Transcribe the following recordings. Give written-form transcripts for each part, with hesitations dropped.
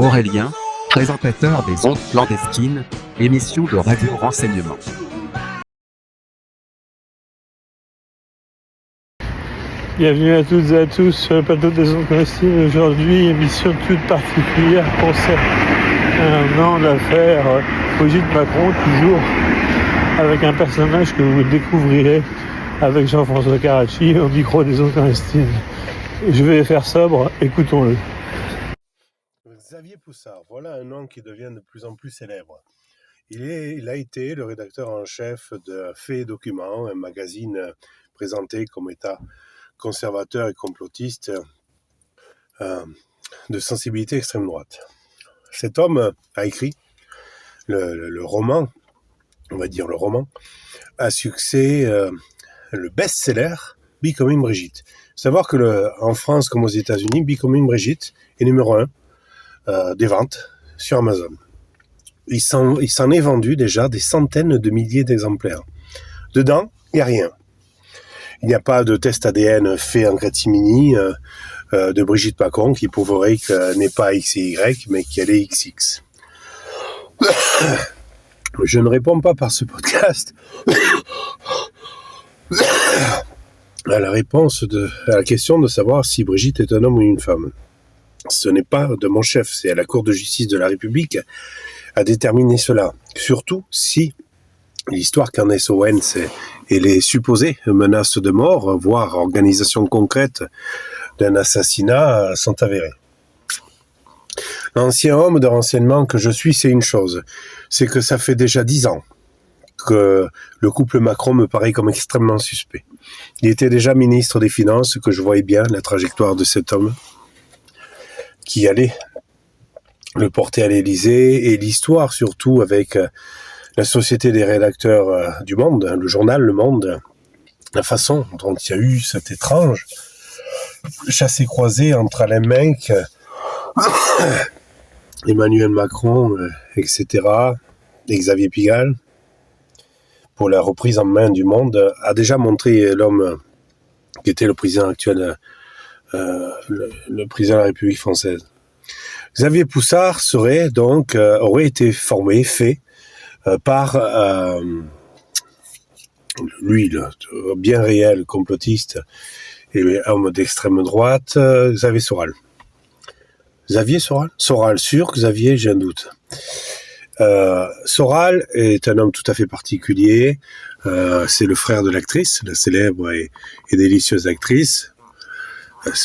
Aurélien, présentateur des Ondes clandestines, émission de radio renseignement. Bienvenue à toutes et à tous sur le plateau des Ondes clandestines. Aujourd'hui, émission toute particulière concernant l'affaire Brigitte Macron, toujours avec un personnage que vous découvrirez avec Jean-François Carracci au micro des Ondes clandestines. Je vais faire sobre, écoutons-le. Xavier Poussard, voilà un nom qui devient de plus en plus célèbre. Il a été le rédacteur en chef de Faits et Documents, un magazine présenté comme état conservateur et complotiste de sensibilité extrême droite. Cet homme a écrit le roman, on va dire le roman, à succès, le best-seller Becoming Brigitte. Savoir que en France comme aux États-Unis, Becoming Brigitte est numéro 1 des ventes sur Amazon. Il s'en est vendu déjà des centaines de milliers d'exemplaires. Dedans, il n'y a rien. Il n'y a pas de test ADN fait en catimini de Brigitte Macron qui prouverait qu'elle n'est pas X et Y, mais qu'elle est XX. Je ne réponds pas par ce podcast à la question de savoir si Brigitte est un homme ou une femme. Ce n'est pas de mon chef, c'est à la Cour de justice de la République à déterminer cela. Surtout si l'histoire qu'en SOS et les supposées menaces de mort, voire organisation concrète d'un assassinat, sont avérées. L'ancien homme de renseignement que je suis, c'est une chose, c'est que ça fait déjà 10 ans que le couple Macron me paraît comme extrêmement suspect. Il était déjà ministre des Finances, que je voyais bien la trajectoire de cet homme qui allait le porter à l'Élysée, et l'histoire surtout avec la Société des rédacteurs du Monde, le journal Le Monde, la façon dont il y a eu cette étrange chassé-croisé entre Alain Menck, Emmanuel Macron, etc., et Xavier Pigalle, pour la reprise en main du Monde, a déjà montré l'homme qui était le président actuel, le président de la République française. Xavier Poussard aurait été formé, fait, par lui, le bien réel complotiste et homme d'extrême droite, Xavier Soral. Xavier Soral ? Soral, sûr, Xavier, j'ai un doute. Soral est un homme tout à fait particulier. C'est le frère de l'actrice, la célèbre et délicieuse actrice.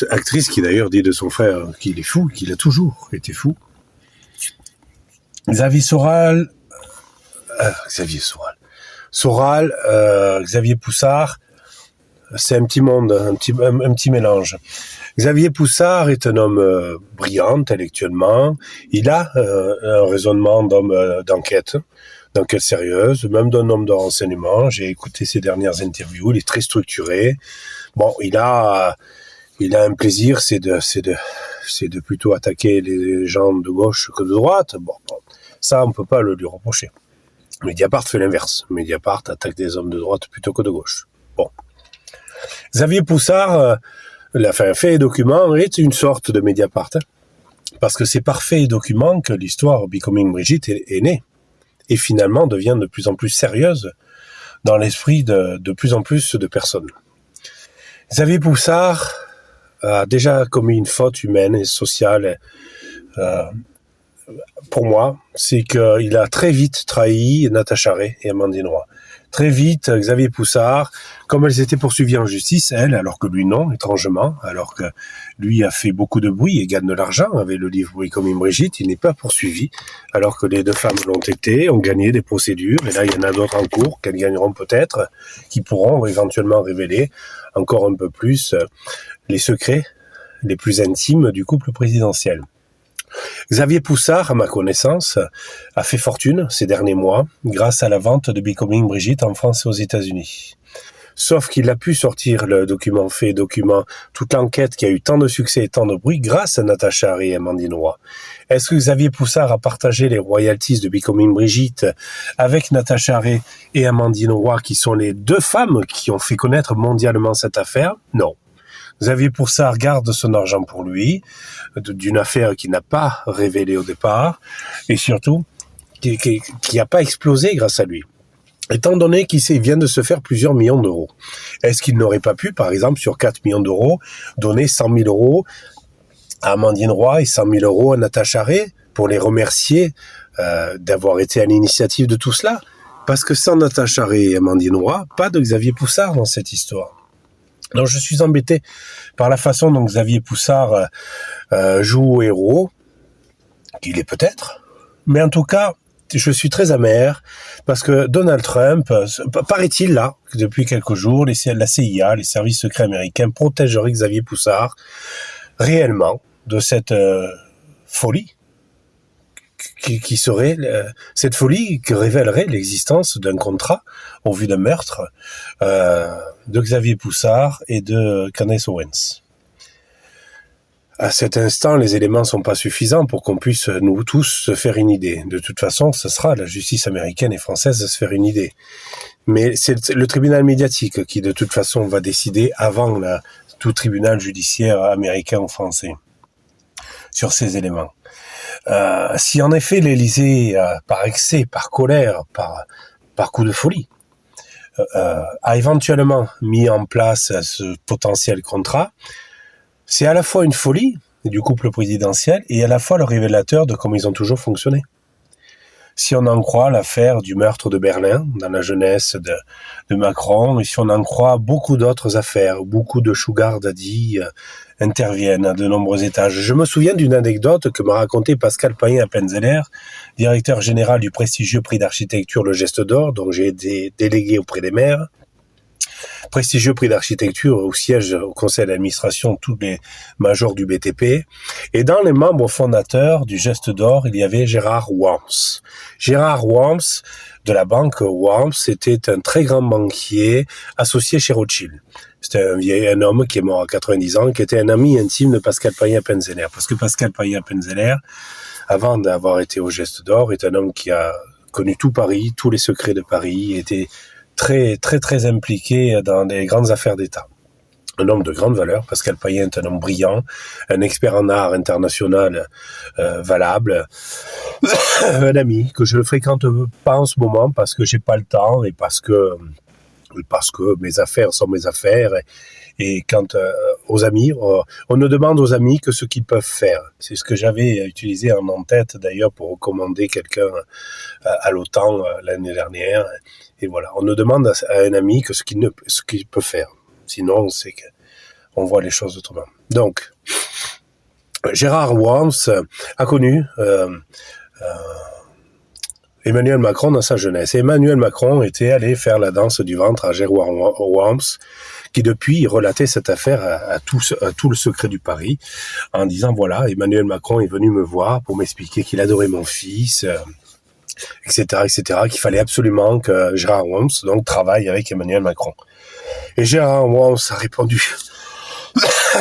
Actrice qui d'ailleurs dit de son frère qu'il est fou, qu'il a toujours été fou. Xavier Poussard, c'est un petit monde, un petit mélange. Xavier Poussard est un homme brillant intellectuellement. Il a un raisonnement d'homme d'enquête sérieuse, même d'un homme de renseignement. J'ai écouté ses dernières interviews, il est très structuré. Bon, il a un plaisir, c'est de plutôt attaquer les gens de gauche que de droite. Bon, ça, on peut pas le lui reprocher. Mediapart fait l'inverse. Mediapart attaque des hommes de droite plutôt que de gauche. Bon. Xavier Poussard, Faits et Documents est une sorte de Mediapart. Parce que c'est par Faits et Documents que l'histoire Becoming Brigitte est née. Et finalement devient de plus en plus sérieuse dans l'esprit de plus en plus de personnes. Xavier Poussard a déjà commis une faute humaine et sociale. Pour moi, c'est qu'il a très vite trahi Natacha Ray et Amandine Roy. Très vite, Xavier Poussard, comme elles étaient poursuivies en justice, elle, alors que lui non, étrangement, alors que lui a fait beaucoup de bruit et gagne de l'argent avec le livre Becoming Brigitte, il n'est pas poursuivi, alors que les deux femmes l'ont été, ont gagné des procédures, et là il y en a d'autres en cours, qu'elles gagneront peut-être, qui pourront éventuellement révéler encore un peu plus les secrets les plus intimes du couple présidentiel. Xavier Poussard, à ma connaissance, a fait fortune ces derniers mois grâce à la vente de Becoming Brigitte en France et aux États-Unis. Sauf qu'il a pu sortir le document Faits et Documents, toute l'enquête qui a eu tant de succès et tant de bruit grâce à Natacha Ray et Amandine Roy. Est-ce que Xavier Poussard a partagé les royalties de Becoming Brigitte avec Natacha Ray et Amandine Roy, qui sont les deux femmes qui ont fait connaître mondialement cette affaire ? Non. Xavier Poussard garde son argent pour lui, d'une affaire qu'il n'a pas révélée au départ, et surtout, qui n'a pas explosé grâce à lui. Étant donné qu'il vient de se faire plusieurs millions d'euros, est-ce qu'il n'aurait pas pu, par exemple, sur 4 millions d'euros, donner 100 000 euros à Amandine Roy et 100 000 euros à Natacha Ray pour les remercier d'avoir été à l'initiative de tout cela? Parce que sans Natacha Ray et Amandine Roy, pas de Xavier Poussard dans cette histoire. Donc je suis embêté par la façon dont Xavier Poussard joue au héros, qu'il est peut-être, mais en tout cas, je suis très amer parce que Donald Trump, paraît-il là, depuis quelques jours, la CIA, les services secrets américains protégeraient Xavier Poussard réellement de cette folie qui serait cette folie qui révélerait l'existence d'un contrat au vu d'un meurtre de Xavier Poussard et de Candace Owens. À cet instant, les éléments sont pas suffisants pour qu'on puisse, nous tous, se faire une idée. De toute façon, ce sera la justice américaine et française de se faire une idée. Mais c'est le tribunal médiatique qui, de toute façon, va décider avant tout tribunal judiciaire américain ou français sur ces éléments. Si en effet l'Élysée, par excès, par colère, par coup de folie, a éventuellement mis en place ce potentiel contrat, c'est à la fois une folie du couple présidentiel et à la fois le révélateur de comment ils ont toujours fonctionné. Si on en croit l'affaire du meurtre de Berlin dans la jeunesse de Macron, et si on en croit beaucoup d'autres affaires, beaucoup de sugar daddy interviennent à de nombreux étages. Je me souviens d'une anecdote que m'a raconté Pascal Payen-Appenzeller, directeur général du prestigieux prix d'architecture Le Geste d'Or, dont j'ai été délégué auprès des maires. Prestigieux prix d'architecture où siègent au conseil d'administration tous les majors du BTP. Et dans les membres fondateurs du Geste d'Or, il y avait Gérard Worms. Gérard Worms, de la banque Worms, était un très grand banquier associé chez Rothschild. C'était un homme qui est mort à 90 ans, qui était un ami intime de Pascal Payen-Appenzeller. Parce que Pascal Payen-Appenzeller, avant d'avoir été au Geste d'Or, est un homme qui a connu tout Paris, tous les secrets de Paris, était très, très, très impliqué dans les grandes affaires d'État. Un homme de grande valeur. Pascal Payen est un homme brillant, un expert en art international valable, un ami que je ne fréquente pas en ce moment parce que j'ai pas le temps et parce que mes affaires sont mes affaires. Et quant aux amis, on ne demande aux amis que ce qu'ils peuvent faire. C'est ce que j'avais utilisé en tête d'ailleurs pour recommander quelqu'un à l'OTAN l'année dernière. Et voilà, on ne demande à un ami que ce qu'il peut faire. Sinon, c'est qu'on voit les choses autrement. Donc, Gérard Worms a connu Emmanuel Macron dans sa jeunesse. Et Emmanuel Macron était allé faire la danse du ventre à Gérard Worms, qui depuis relatait cette affaire à tout le secret du Paris, en disant voilà, Emmanuel Macron est venu me voir pour m'expliquer qu'il adorait mon fils, etc., qu'il fallait absolument que Gérard Worms donc travaille avec Emmanuel Macron. Et Gérard Worms a répondu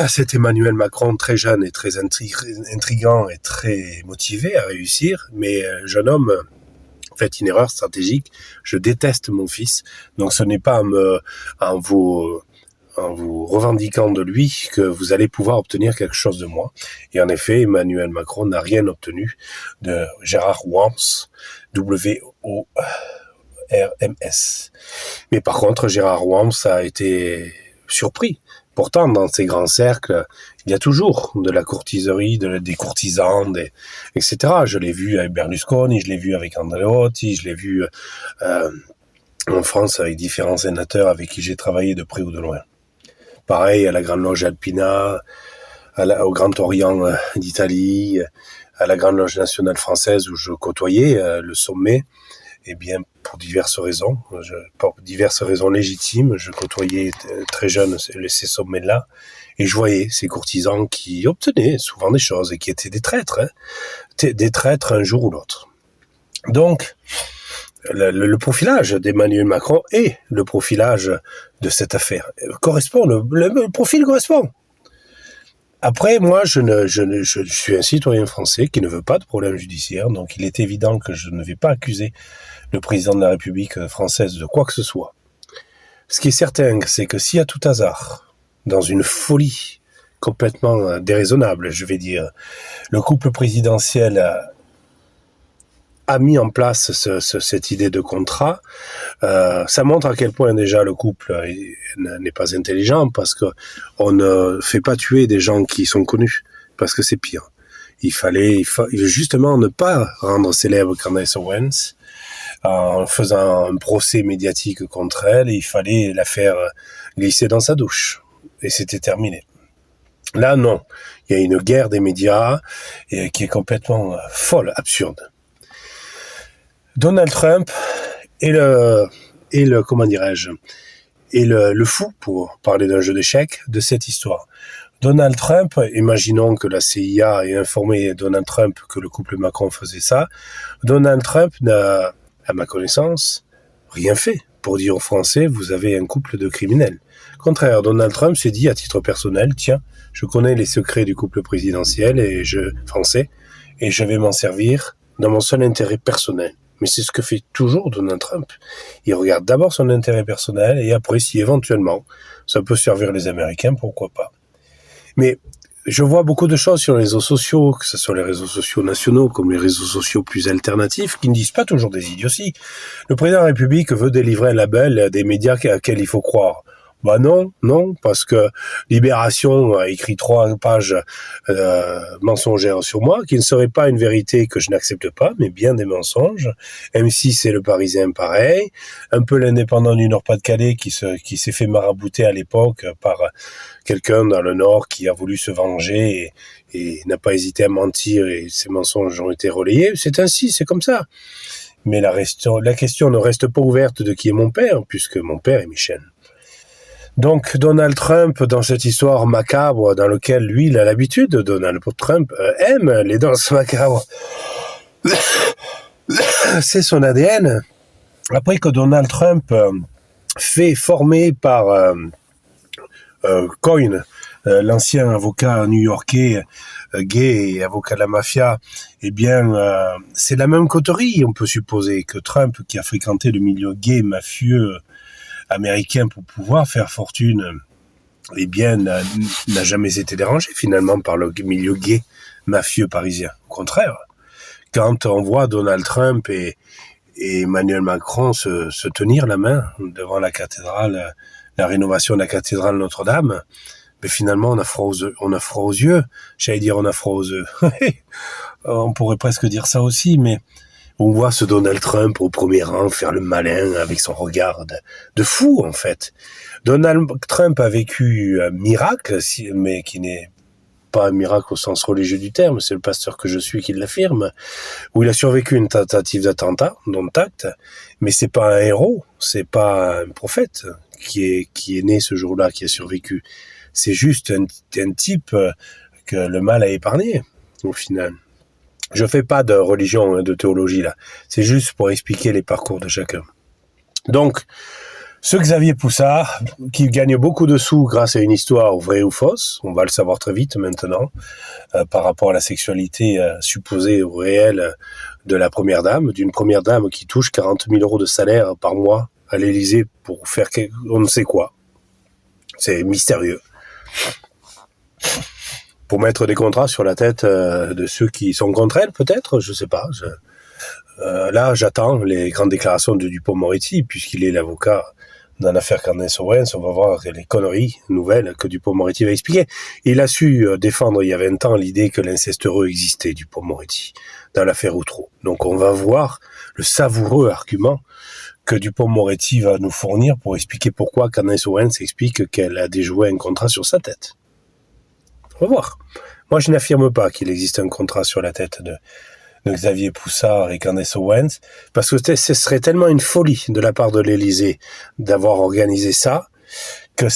c'est Emmanuel Macron très jeune et très intriguant et très motivé à réussir, mais jeune homme, faites une erreur stratégique, je déteste mon fils, donc ce n'est pas en vous revendiquant de lui que vous allez pouvoir obtenir quelque chose de moi. Et en effet, Emmanuel Macron n'a rien obtenu de Gérard Worms, W-O-R-M-S. Mais par contre, Gérard Worms a été surpris. Pourtant, dans ces grands cercles, il y a toujours de la courtiserie, des courtisans, etc. Je l'ai vu avec Berlusconi, je l'ai vu avec Andreotti, je l'ai vu en France avec différents sénateurs avec qui j'ai travaillé de près ou de loin. Pareil à la Grande Loge Alpina, au Grand Orient d'Italie, à la Grande Loge nationale française où je côtoyais le sommet. Eh bien, pour diverses raisons légitimes, je côtoyais très jeune ces sommets-là, et je voyais ces courtisans qui obtenaient souvent des choses et qui étaient des traîtres, des traîtres un jour ou l'autre. Donc, le profilage d'Emmanuel Macron et le profilage de cette affaire correspond, le profil correspond. Après, moi, je suis un citoyen français qui ne veut pas de problème judiciaire, donc il est évident que je ne vais pas accuser le président de la République française de quoi que ce soit. Ce qui est certain, c'est que si à tout hasard, dans une folie complètement déraisonnable, je vais dire. Le couple présidentiel a mis en place cette idée de contrat. Ça montre à quel point déjà le couple n'est pas intelligent, parce que on ne fait pas tuer des gens qui sont connus, parce que c'est pire. Il fallait justement ne pas rendre célèbre Candace Owens en faisant un procès médiatique contre elle, et il fallait la faire glisser dans sa douche. Et c'était terminé. Là, non. Il y a une guerre des médias qui est complètement folle, absurde. Donald Trump est le fou, pour parler d'un jeu d'échecs, de cette histoire. Donald Trump, imaginons que la CIA ait informé Donald Trump que le couple Macron faisait ça. Donald Trump n'a, à ma connaissance, rien fait pour dire aux Français, vous avez un couple de criminels. Au contraire, Donald Trump s'est dit à titre personnel, tiens, je connais les secrets du couple présidentiel français, et je vais m'en servir dans mon seul intérêt personnel. Mais c'est ce que fait toujours Donald Trump. Il regarde d'abord son intérêt personnel, et après, si éventuellement ça peut servir les Américains, pourquoi pas. Mais je vois beaucoup de choses sur les réseaux sociaux, que ce soit les réseaux sociaux nationaux comme les réseaux sociaux plus alternatifs, qui ne disent pas toujours des idioties. Le président de la République veut délivrer un label des médias auxquels il faut croire. Bah non, parce que Libération a écrit 3 pages mensongères sur moi, qui ne seraient pas une vérité que je n'accepte pas, mais bien des mensonges. M6 et Le Parisien, pareil. Un peu l'Indépendant du Nord-Pas-de-Calais qui s'est fait marabouter à l'époque par quelqu'un dans le Nord qui a voulu se venger et n'a pas hésité à mentir, et ces mensonges ont été relayés. C'est ainsi, c'est comme ça. Mais la question ne reste pas ouverte de qui est mon père, puisque mon père est Michel. Donc Donald Trump, dans cette histoire macabre dans laquelle lui il a l'habitude, Donald Trump aime les danses macabres. C'est son ADN. Après que Donald Trump fait former par Cohen, l'ancien avocat new-yorkais gay et avocat de la mafia, eh bien c'est la même coterie, on peut supposer, que Trump, qui a fréquenté le milieu gay mafieux américain pour pouvoir faire fortune, eh bien, n'a jamais été dérangé finalement par le milieu gay mafieux parisien. Au contraire, quand on voit Donald Trump et Emmanuel Macron se tenir la main devant la cathédrale, la rénovation de la cathédrale Notre-Dame, mais finalement on a froid aux yeux. J'allais dire on a froid aux yeux. On pourrait presque dire ça aussi, mais on voit ce Donald Trump au premier rang faire le malin avec son regard de fou, en fait. Donald Trump a vécu un miracle, mais qui n'est pas un miracle au sens religieux du terme, c'est le pasteur que je suis qui l'affirme, où il a survécu une tentative d'attentat, dont acte, mais c'est pas un héros, c'est pas un prophète qui est né ce jour-là, qui a survécu. C'est juste un type que le mal a épargné, au final. Je fais pas de religion, de théologie là. C'est juste pour expliquer les parcours de chacun. Donc, ce Xavier Poussard, qui gagne beaucoup de sous grâce à une histoire vraie ou fausse, on va le savoir très vite maintenant, par rapport à la sexualité supposée ou réelle de la première dame, d'une première dame qui touche 40 000 € de salaire par mois à l'Élysée pour faire on ne sait quoi. C'est mystérieux. Pour mettre des contrats sur la tête de ceux qui sont contre elle, peut-être, je sais pas. Là, j'attends les grandes déclarations de Dupond-Moretti, puisqu'il est l'avocat dans l'affaire Candace Owens. On va voir les conneries nouvelles que Dupond-Moretti va expliquer. Il a su défendre il y a 20 ans l'idée que l'inceste heureux existait, Dupond-Moretti, dans l'affaire Outreau. Donc on va voir le savoureux argument que Dupond-Moretti va nous fournir pour expliquer pourquoi Candace Owens explique qu'elle a déjoué un contrat sur sa tête. On va voir. Moi, je n'affirme pas qu'il existe un contrat sur la tête de Xavier Poussard et Candace Owens, parce que ce serait tellement une folie de la part de l'Élysée d'avoir organisé ça, que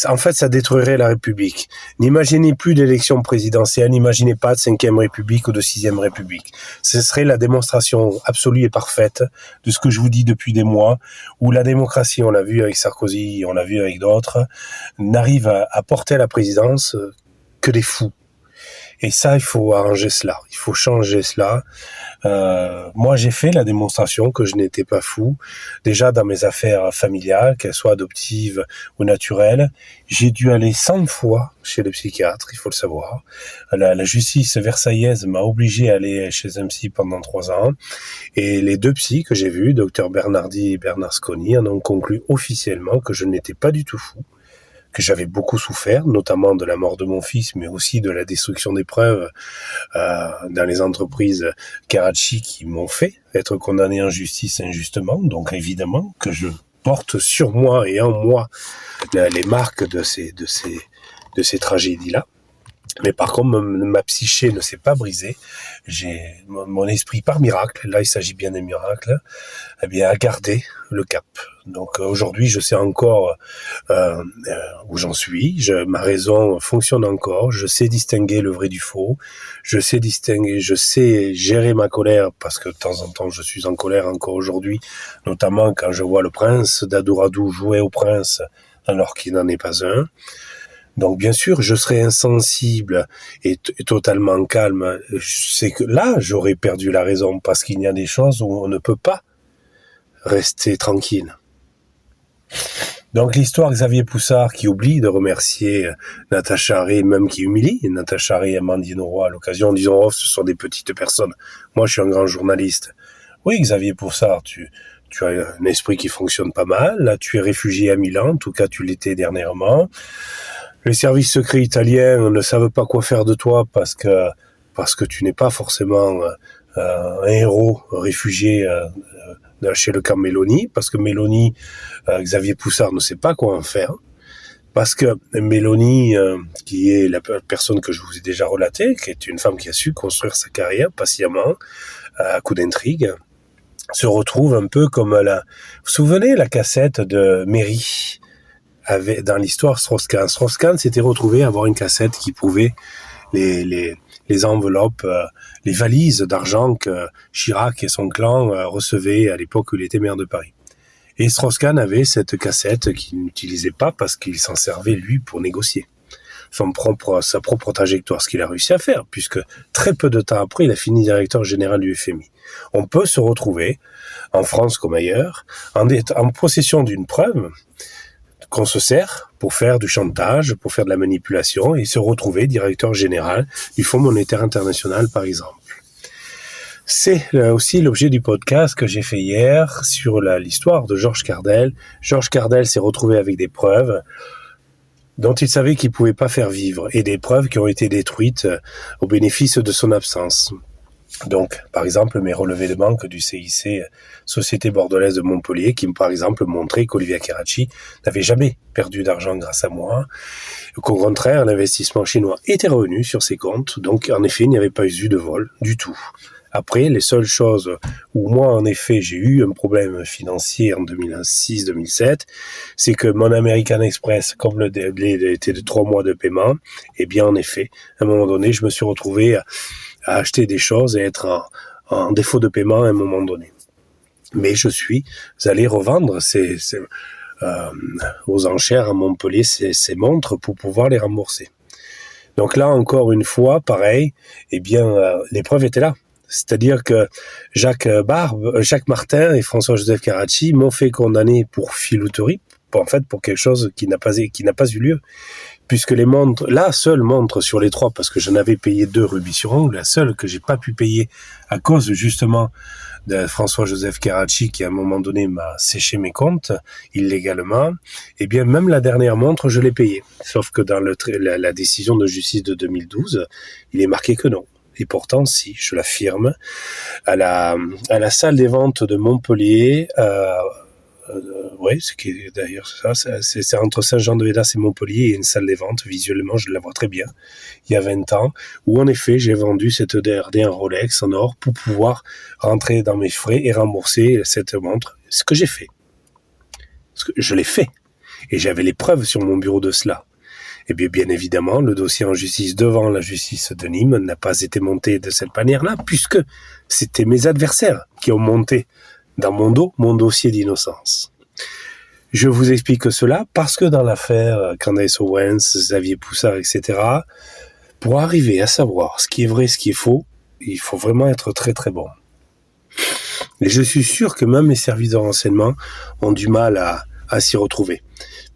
en fait, ça détruirait la République. N'imaginez plus d'élection présidentielle, n'imaginez pas de 5e République ou de 6e République. Ce serait la démonstration absolue et parfaite de ce que je vous dis depuis des mois, où la démocratie, on l'a vu avec Sarkozy, on l'a vu avec d'autres, n'arrive à porter à la présidence que des fous. Et ça, il faut arranger cela, il faut changer cela. Moi, j'ai fait la démonstration que je n'étais pas fou. Déjà, dans mes affaires familiales, qu'elles soient adoptives ou naturelles, j'ai dû aller 100 fois chez le psychiatre, il faut le savoir. La justice versaillaise m'a obligé à aller chez un psy pendant 3 ans. Et les 2 psys que j'ai vus, Dr Bernardi et Bernasconi, en ont conclu officiellement que je n'étais pas du tout fou, que j'avais beaucoup souffert, notamment de la mort de mon fils, mais aussi de la destruction des preuves dans les entreprises Karachi qui m'ont fait être condamné en justice injustement. Donc évidemment que je porte sur moi et en moi les marques de ces tragédies-là. Mais par contre, ma psyché ne s'est pas brisée. J'ai mon esprit, par miracle, là il s'agit bien d'un miracle, eh bien, a gardé le cap. Donc aujourd'hui, je sais encore où j'en suis. Ma raison fonctionne encore. Je sais distinguer le vrai du faux. Je sais gérer ma colère parce que de temps en temps, je suis en colère encore aujourd'hui, notamment quand je vois le prince d'Adoradou jouer au prince alors qu'il n'en est pas un. Donc bien sûr, je serais insensible et totalement calme. C'est que là, j'aurais perdu la raison parce qu'il y a des choses où on ne peut pas rester tranquille. Donc l'histoire Xavier Poussard qui oublie de remercier Natacha Ray, même qui humilie Natacha Ray et Amandine Roy à l'occasion en disant « Oh, ce sont des petites personnes. Moi, je suis un grand journaliste. » Oui, Xavier Poussard, tu as un esprit qui fonctionne pas mal. Là, tu es réfugié à Milan. En tout cas, tu l'étais dernièrement. Les services secrets italiens ne savent pas quoi faire de toi parce que tu n'es pas forcément un héros réfugié chez le camp Meloni, parce que Meloni, Xavier Poussard ne sait pas quoi en faire, parce que Meloni, qui est la personne que je vous ai déjà relatée, qui est une femme qui a su construire sa carrière patiemment, à coup d'intrigue, se retrouve un peu comme vous vous souvenez la cassette de Méry dans l'histoire Strauss-Kahn. Strauss-Kahn s'était retrouvé à avoir une cassette qui prouvait les enveloppes, les valises d'argent que Chirac et son clan recevaient à l'époque où il était maire de Paris. Et Strauss-Kahn avait cette cassette qu'il n'utilisait pas parce qu'il s'en servait, lui, pour négocier sa propre trajectoire, ce qu'il a réussi à faire, puisque très peu de temps après, il a fini directeur général du FMI. On peut se retrouver, en France comme ailleurs, en possession d'une preuve qu'on se sert pour faire du chantage, pour faire de la manipulation et se retrouver directeur général du Fonds monétaire international, par exemple. C'est aussi l'objet du podcast que j'ai fait hier sur l'histoire de Georges Cardel. Georges Cardel s'est retrouvé avec des preuves dont il savait qu'il ne pouvait pas faire vivre et des preuves qui ont été détruites au bénéfice de son absence. Donc, par exemple, mes relevés de banque du CIC, Société Bordelaise de Montpellier, qui, par exemple, montraient qu'Olivia Karachi n'avait jamais perdu d'argent grâce à moi, qu'au contraire, l'investissement chinois était revenu sur ses comptes, donc, en effet, il n'y avait pas eu de vol du tout. Après, les seules choses où moi, en effet, j'ai eu un problème financier en 2006-2007, c'est que mon American Express, comme le délai était de 3 mois de paiement, eh bien, en effet, à un moment donné, je me suis retrouvé à acheter des choses et être en défaut de paiement à un moment donné. Mais je suis allé revendre aux enchères à Montpellier ces montres pour pouvoir les rembourser. Donc là, encore une fois, pareil, eh bien, les preuves étaient là. C'est-à-dire que Jacques Martin et François-Joseph Karachi m'ont fait condamner pour filouterie, pour quelque chose qui n'a pas eu lieu. Puisque la seule montre sur les 3, parce que j'en avais payé 2 rubis sur ongle, la seule que j'ai pas pu payer à cause justement de François-Joseph Karachi qui à un moment donné m'a séché mes comptes illégalement, eh bien même la dernière montre je l'ai payée. Sauf que dans la décision de justice de 2012, il est marqué que non. Et pourtant, si, je l'affirme, à la salle des ventes de Montpellier, oui, d'ailleurs c'est entre Saint-Jean-de-Védas et Montpellier, il y a une salle des ventes, visuellement je la vois très bien, il y a 20 ans, où en effet j'ai vendu cette DRD en Rolex en or pour pouvoir rentrer dans mes frais et rembourser cette montre, ce que j'ai fait. Je l'ai fait, et j'avais les preuves sur mon bureau de cela. Et bien évidemment, le dossier en justice devant la justice de Nîmes n'a pas été monté de cette manière-là, puisque c'était mes adversaires qui ont monté dans mon dos mon dossier d'innocence. Je vous explique cela parce que dans l'affaire Candace Owens, Xavier Poussard, etc., Pour arriver à savoir ce qui est vrai, ce qui est faux, il faut vraiment être très très bon. Et je suis sûr que même les services de renseignement ont du mal à s'y retrouver.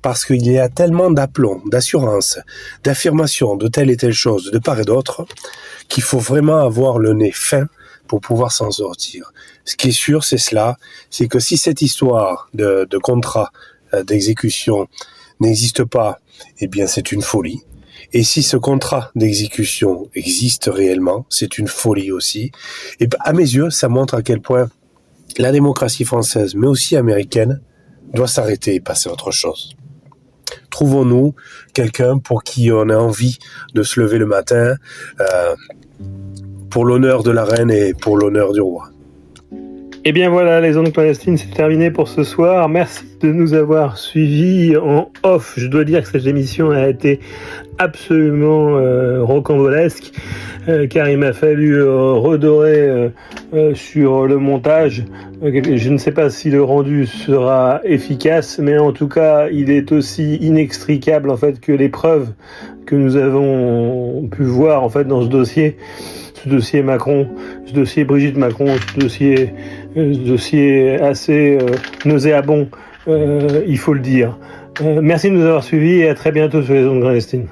Parce qu'il y a tellement d'aplomb, d'assurance, d'affirmation de telle et telle chose, de part et d'autre, qu'il faut vraiment avoir le nez fin pour pouvoir s'en sortir. Ce qui est sûr, c'est cela, c'est que si cette histoire de contrat d'exécution n'existe pas, eh bien c'est une folie. Et si ce contrat d'exécution existe réellement, c'est une folie aussi. Et à mes yeux, ça montre à quel point la démocratie française, mais aussi américaine, doit s'arrêter et passer à autre chose. Trouvons-nous quelqu'un pour qui on a envie de se lever le matin pour l'honneur de la reine et pour l'honneur du roi. Et bien voilà, les ondes clandestines, c'est terminé pour ce soir. Merci de nous avoir suivis en off. Je dois dire que cette émission a été absolument rocambolesque, car il m'a fallu redorer sur le montage. Je ne sais pas si le rendu sera efficace, mais en tout cas, il est aussi inextricable en fait que les preuves que nous avons pu voir en fait dans ce dossier Macron, ce dossier Brigitte Macron, ce dossier assez nauséabond, il faut le dire. Merci de nous avoir suivis et à très bientôt sur les ondes clandestines.